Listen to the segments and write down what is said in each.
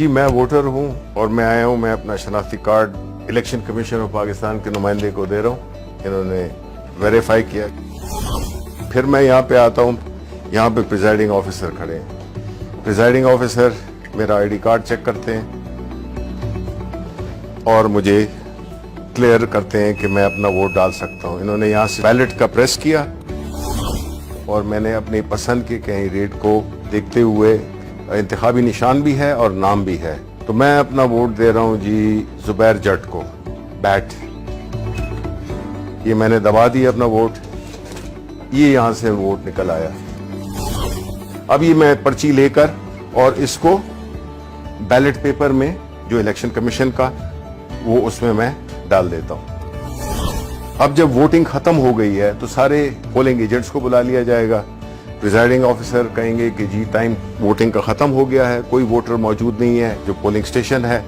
جی میں ووٹر ہوں اور میں آیا ہوں. میں اپنا شناختی card election commission of Pakistan کے نمائندے کو دے رہا ہوں. انہوں نے ویریفائی کیا. پھر میں یہاں پہ آتا ہوں. یہاں پہ پریزائڈنگ آفیسر کھڑے ہیں. پریزائڈنگ آفیسر میرا آئی ڈی کارڈ چیک کرتے ہیں اور مجھے کلیئر کرتے ہیں کہ میں اپنا ووٹ ڈال سکتا ہوں. انہوں نے یہاں سے بیلٹ کا پریس کیا اور میں نے اپنی پسند کے کینڈیڈیٹ کو دیکھتے ہوئے, انتخابی نشان بھی ہے اور نام بھی ہے, تو میں اپنا ووٹ دے رہا ہوں جی زبیر جٹ کو. بیٹ یہ میں نے دبا دیا اپنا ووٹ. یہ یہاں سے ووٹ نکل آیا. اب یہ میں پرچی لے کر اور اس کو بیلٹ پیپر میں جو الیکشن کمیشن کا وہ اس میں ڈال دیتا ہوں. اب جب ووٹنگ ختم ہو گئی ہے تو سارے پولنگ ایجنٹس کو بلا لیا جائے گا. پریزائڈنگ آفیسر کہیں گے کہ جی ٹائم ووٹنگ کا ختم ہو گیا ہے, کوئی ووٹر موجود نہیں ہے جو پولنگ اسٹیشن ہے.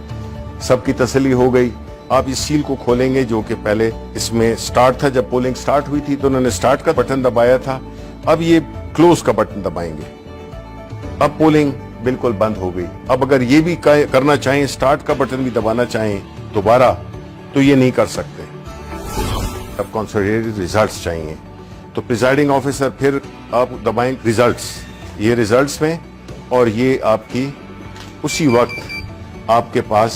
سب کی تسلی ہو گئی. آپ اس سیل کو کھولیں گے جو کہ پہلے اس میں سٹارٹ تھا. جب پولنگ سٹارٹ ہوئی تھی تو انہوں نے سٹارٹ کا بٹن دبایا تھا. اب یہ کلوز کا بٹن دبائیں گے. اب پولنگ بالکل بند ہو گئی. اب اگر یہ بھی کرنا چاہیں, سٹارٹ کا بٹن بھی دبانا چاہیں دوبارہ, تو یہ نہیں کر سکتے. اب کنسولیڈیٹڈ ریزلٹس چاہیے تو پریزائڈنگ آفیسر پھر آپ دبائیں ریزلٹس. یہ ریزلٹس میں اور یہ آپ کی اسی وقت آپ کے پاس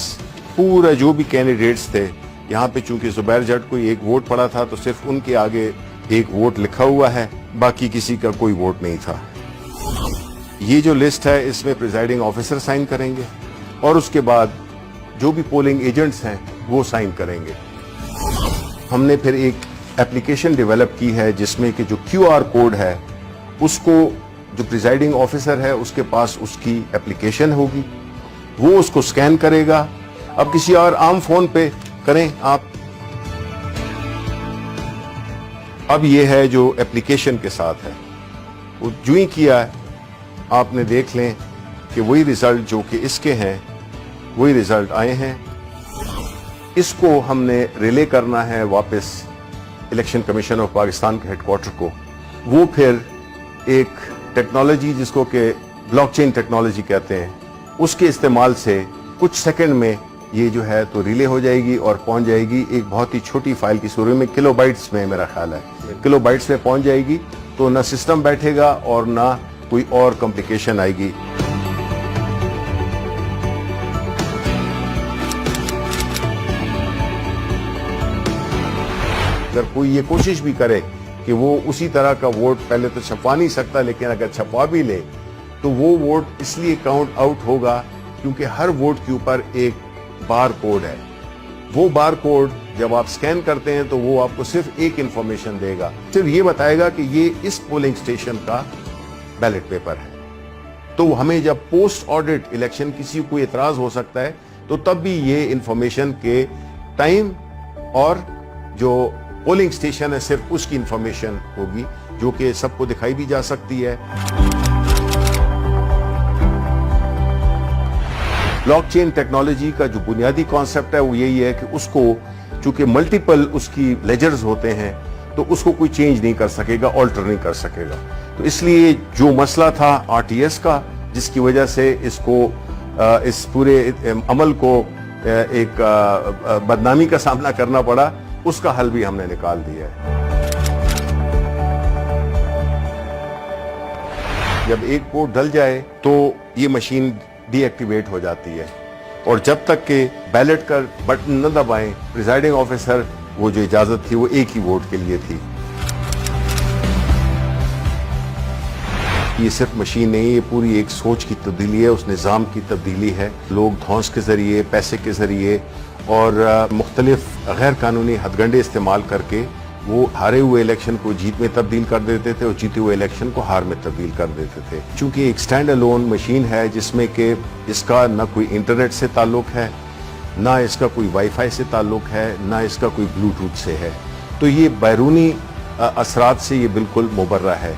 پورا جو بھی کینڈیڈیٹس تھے. یہاں پہ چونکہ زبیر جٹ کو ایک ووٹ پڑا تھا تو صرف ان کے آگے ایک ووٹ لکھا ہوا ہے, باقی کسی کا کوئی ووٹ نہیں تھا. یہ جو لسٹ ہے اس میں پریزائڈنگ آفیسر سائن کریں گے اور اس کے بعد جو بھی پولنگ ایجنٹس ہیں وہ سائن کریں گے. ہم نے پھر ایک اپلیکیشن ڈیولپ کی ہے جس میں کہ جو کیو آر کوڈ ہے اس کو جو پریزائڈنگ آفیسر ہے اس کے پاس اس کی اپلیکیشن ہوگی, وہ اس کو سکین کرے گا. اب کسی اور عام فون پہ کریں آپ. اب یہ ہے جو اپلیکیشن کے ساتھ ہے, وہ جو ہی کیا ہے آپ نے دیکھ لیں کہ وہی ریزلٹ جو کہ اس کے ہیں وہی ریزلٹ آئے ہیں. اس کو ہم نے ریلے کرنا ہے واپس الیکشن کمیشن آف پاکستان کے ہیڈ کوارٹر کو. وہ پھر ایک ٹیکنالوجی جس کو کہ بلاک چین ٹیکنالوجی کہتے ہیں, اس کے استعمال سے کچھ سیکنڈ میں یہ جو ہے تو ریلے ہو جائے گی اور پہنچ جائے گی ایک بہت ہی چھوٹی فائل کی صورت میں. کلو بائٹس میں میرا خیال ہے کلو بائٹس میں پہنچ جائے گی. تو نہ سسٹم بیٹھے گا اور نہ کوئی اور کمپلیکیشن آئے گی. اگر کوئی یہ کوشش بھی کرے کہ وہ اسی طرح کا ووٹ پہلے تو چھپوا نہیں سکتا, لیکن اگر چھپوا بھی لے تو وہ ووٹ اس لیے کاؤنٹ آؤٹ ہوگا کیونکہ ہر ووٹ کے اوپر ایک بار کوڈ ہے. وہ بار کوڈ جب آپ سکین کرتے ہیں تو وہ آپ کو صرف ایک انفارمیشن دے گا, صرف یہ بتائے گا کہ یہ اس پولنگ اسٹیشن کا بیلٹ پیپر ہے. تو ہمیں جب پوسٹ آڈٹ الیکشن کسی کو اعتراض ہو سکتا ہے تو تب بھی یہ انفارمیشن کے ٹائم اور جو پولنگ اسٹیشن ہے صرف اس کی انفارمیشن ہوگی جو کہ سب کو دکھائی بھی جا سکتی ہے. بلاک چین ٹیکنالوجی کا جو بنیادی کانسیپٹ ہے وہ یہی ہے کہ اس کو چونکہ ملٹیپل اس کی لیجرز ہوتے ہیں تو اس کو کوئی چینج نہیں کر سکے گا, آلٹر نہیں کر سکے گا. تو اس لیے جو مسئلہ تھا آر ٹی ایس کا جس کی وجہ سے اس کو اس پورے عمل کو ایک بدنامی کا سامنا کرنا پڑا, اس کا حل بھی ہم نے نکال دیا ہے. جب ایک ووٹ ڈل جائے تو یہ مشین ڈی ایکٹیویٹ ہو جاتی ہے اور جب تک کہ بیلٹ کا بٹن نہ دبائیں پریزائڈنگ آفیسر وہ جو اجازت تھی وہ ایک ہی ووٹ کے لیے تھی. یہ صرف مشین نہیں, یہ پوری ایک سوچ کی تبدیلی ہے, اس نظام کی تبدیلی ہے. لوگ دھونس کے ذریعے, پیسے کے ذریعے اور مختلف غیر قانونی ہتھ گنڈے استعمال کر کے وہ ہارے ہوئے الیکشن کو جیت میں تبدیل کر دیتے تھے اور جیتے ہوئے الیکشن کو ہار میں تبدیل کر دیتے تھے. چونکہ ایک سٹینڈ الون مشین ہے جس میں کہ اس کا نہ کوئی انٹرنیٹ سے تعلق ہے, نہ اس کا کوئی وائی فائی سے تعلق ہے, نہ اس کا کوئی بلوٹوتھ سے ہے, تو یہ بیرونی اثرات سے یہ بالکل مبرہ ہے.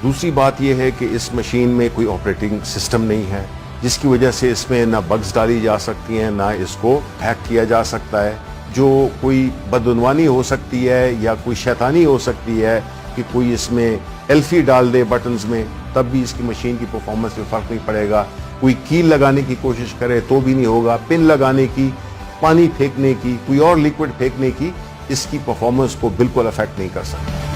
دوسری بات یہ ہے کہ اس مشین میں کوئی آپریٹنگ سسٹم نہیں ہے جس کی وجہ سے اس میں نہ بگز ڈالی جا سکتی ہیں نہ اس کو ہیک کیا جا سکتا ہے. جو کوئی بدعنوانی ہو سکتی ہے یا کوئی شیطانی ہو سکتی ہے کہ کوئی اس میں ایلفی ڈال دے بٹنز میں, تب بھی اس کی مشین کی پرفارمنس میں فرق نہیں پڑے گا. کوئی کیل لگانے کی کوشش کرے تو بھی نہیں ہوگا، پن لگانے کی، پانی پھینکنے کی، کوئی اور لیکوڈ پھینکنے کی، اس کی پرفارمنس کو بالکل افیکٹ نہیں کر سکتا۔